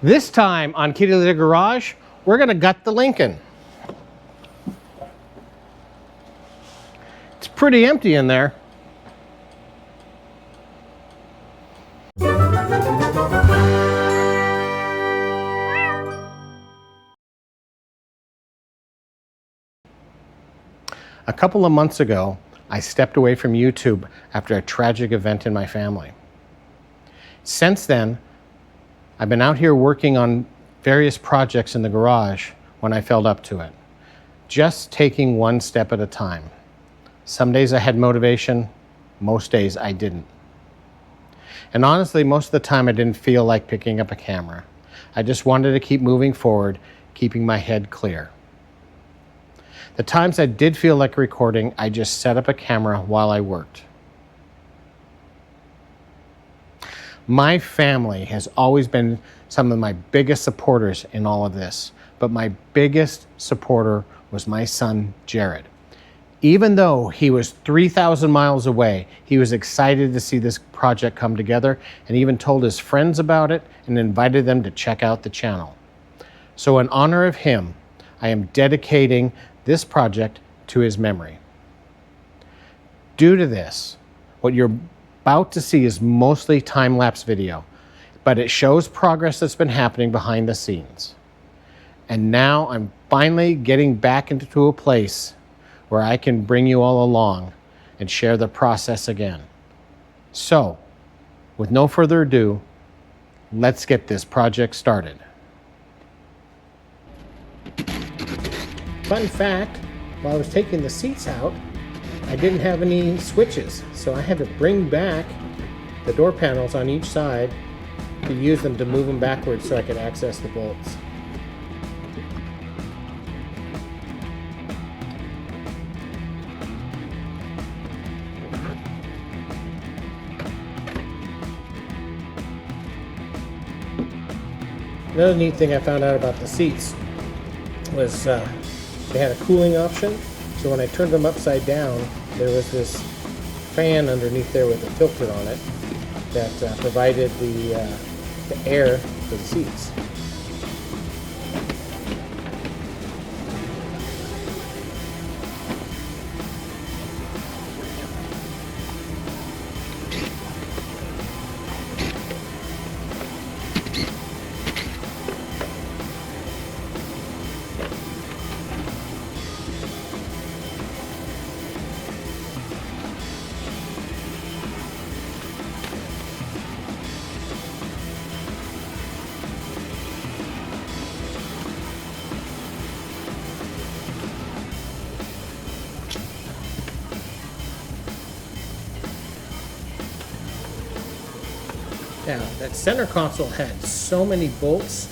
This time on Kitty Litter Garage, we're gonna gut the Lincoln. It's pretty empty in there. A couple of months ago, I stepped away from YouTube after a tragic event in my family. Since then, I've been out here working on various projects in the garage when I felt up to it, just taking one step at a time. Some days I had motivation, most days I didn't. And honestly, most of the time I didn't feel like picking up a camera. I just wanted to keep moving forward, keeping my head clear. The times I did feel like recording, I just set up a camera while I worked. My family has always been some of my biggest supporters in all of this, but my biggest supporter was my son, Jarrod. Even though he was 3,000 miles away, he was excited to see this project come together and even told his friends about it and invited them to check out the channel. So in honor of him, I am dedicating this project to his memory. Due to this, what you're about to see is mostly time-lapse video, but it shows progress that's been happening behind the scenes. And now I'm finally getting back into a place where I can bring you all along and share the process again. So, with no further ado, let's get this project started. Fun fact, while I was taking the seats out, I didn't have any switches, so I had to bring back the door panels on each side to use them to move them backwards so I could access the bolts. Another neat thing I found out about the seats was they had a cooling option, so when I turned them upside down, there was this fan underneath there with a filter on it that provided the air for the seats. Now, that center console had so many bolts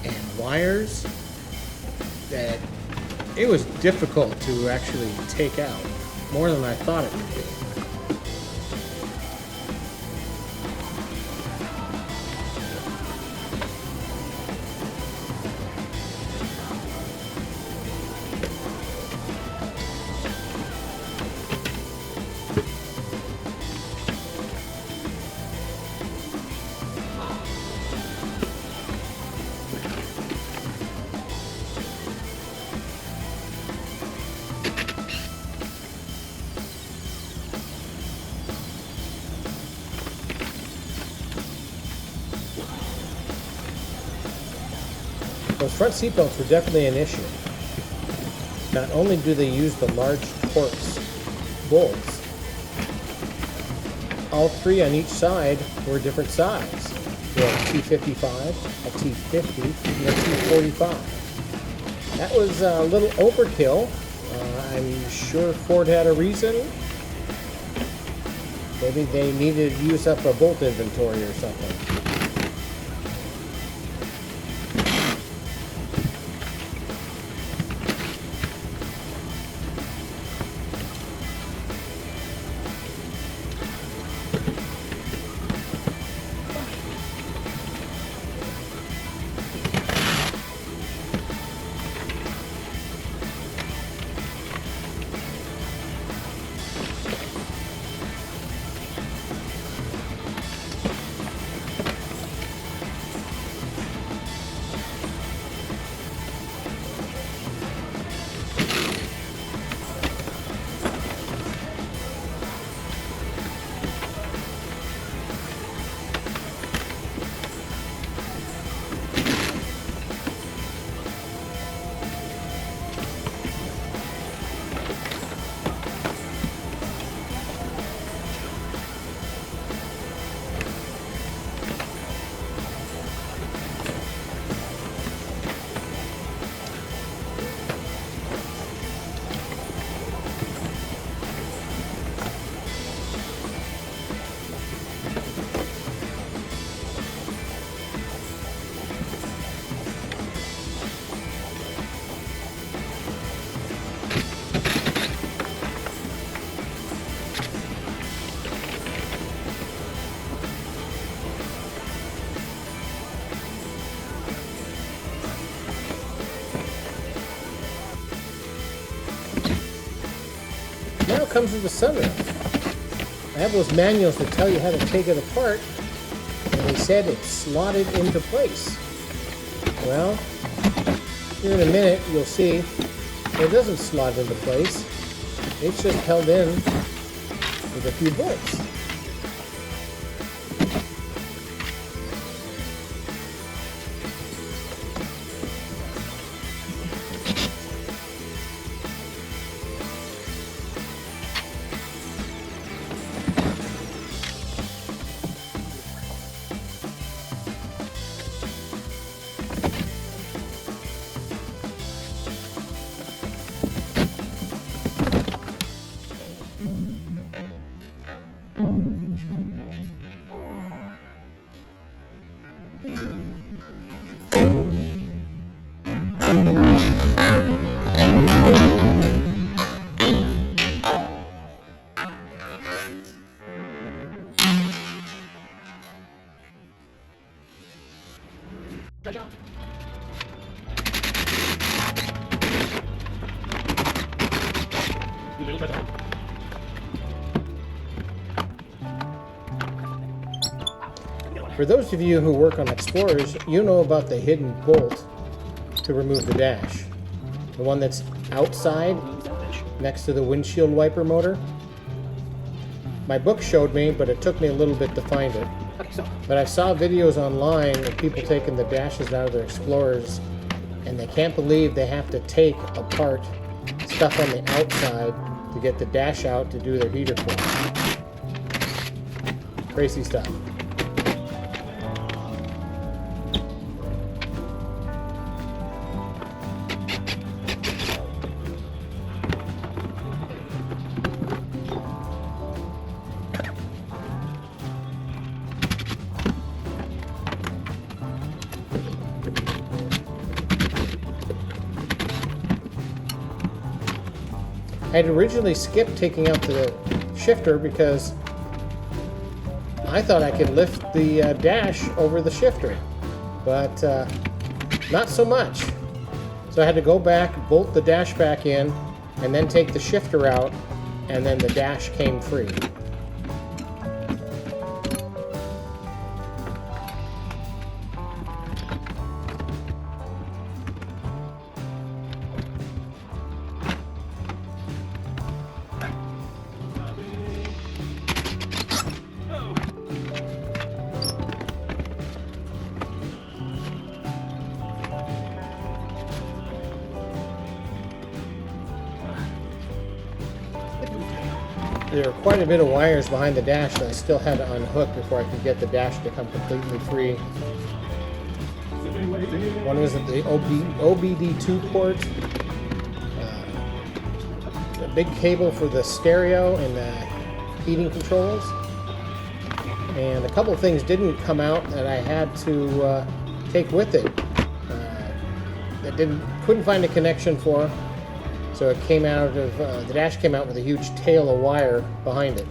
and wires that it was difficult to actually take out, more than I thought it would be. Those front seat belts were definitely an issue. Not only do they use the large Torx bolts, all three on each side were a different size. We had a T55, a T50, and a T45. That was a little overkill. I'm sure Ford had a reason. Maybe they needed to use up a bolt inventory or something. comes with the sunroof. I have those manuals that tell you how to take it apart, and they said it's slotted into place. Well, here in a minute you'll see it doesn't slot into place. It's just held in with a few bolts. Good job. For those of you who work on Explorers, you know about the hidden bolt to remove the dash. The one that's outside, next to the windshield wiper motor. My book showed me, but it took me a little bit to find it. But I saw videos online of people taking the dashes out of their Explorers, and they can't believe they have to take apart stuff on the outside to get the dash out to do their heater for. Crazy stuff. I had originally skipped taking out the shifter because I thought I could lift the dash over the shifter, but not so much. So I had to go back, bolt the dash back in, and then take the shifter out, and then the dash came free. There are quite a bit of wires behind the dash that I still had to unhook before I could get the dash to come completely free. One was at the OBD2 port, a big cable for the stereo and the heating controls, and a couple of things didn't come out that I had to take with it. That couldn't find a connection for. So it came out of, the dash came out with a huge tail of wire behind it.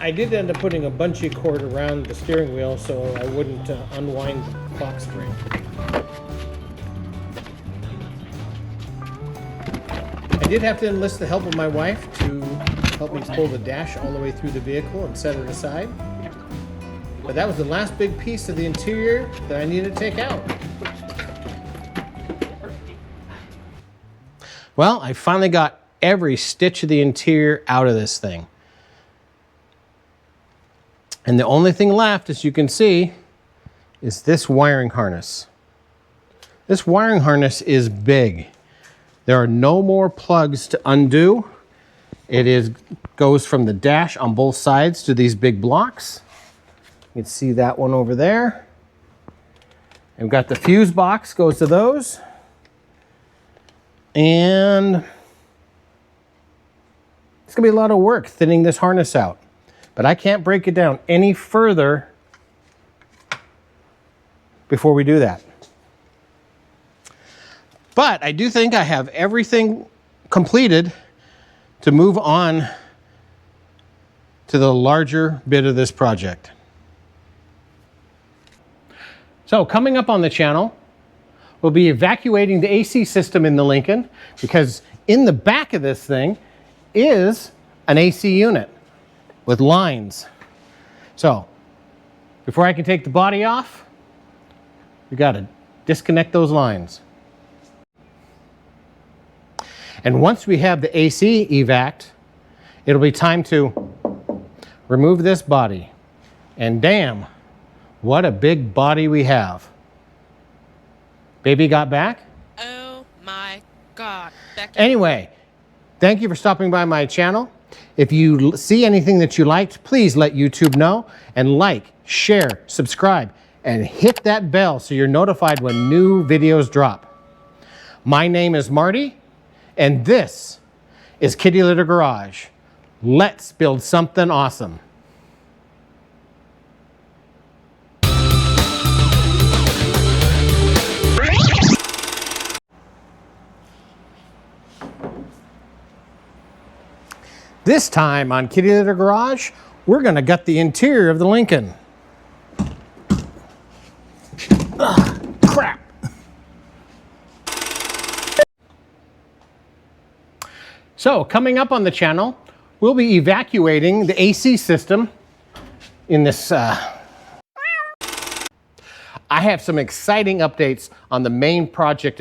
I did end up putting a bungee cord around the steering wheel so I wouldn't unwind the clock spring. I did have to enlist the help of my wife to help me pull the dash all the way through the vehicle and set it aside. But that was the last big piece of the interior that I needed to take out. Well, I finally got every stitch of the interior out of this thing. And the only thing left, as you can see, is this wiring harness. This wiring harness is big. There are no more plugs to undo. It goes from the dash on both sides to these big blocks. You can see that one over there. And we've got the fuse box goes to those. And it's gonna be a lot of work thinning this harness out. But I can't break it down any further before we do that. But I do think I have everything completed to move on to the larger bit of this project. So coming up on the channel, we'll be evacuating the AC system in the Lincoln, because in the back of this thing is an AC unit with lines. So before I can take the body off, we got to disconnect those lines. And once we have the AC evac'd, it'll be time to remove this body. And damn, what a big body we have. Baby got back? Oh my God. Becky. Anyway, thank you for stopping by my channel. If you see anything that you liked, please let YouTube know, and like, share, subscribe, and hit that bell so you're notified when new videos drop. My name is Marty, and this is Kitty Litter Garage. Let's build something awesome. This time on Kitty Litter Garage, we're gonna gut the interior of the Lincoln. Ugh, crap. So coming up on the channel, we'll be evacuating the AC system in this. I have some exciting updates on the main project.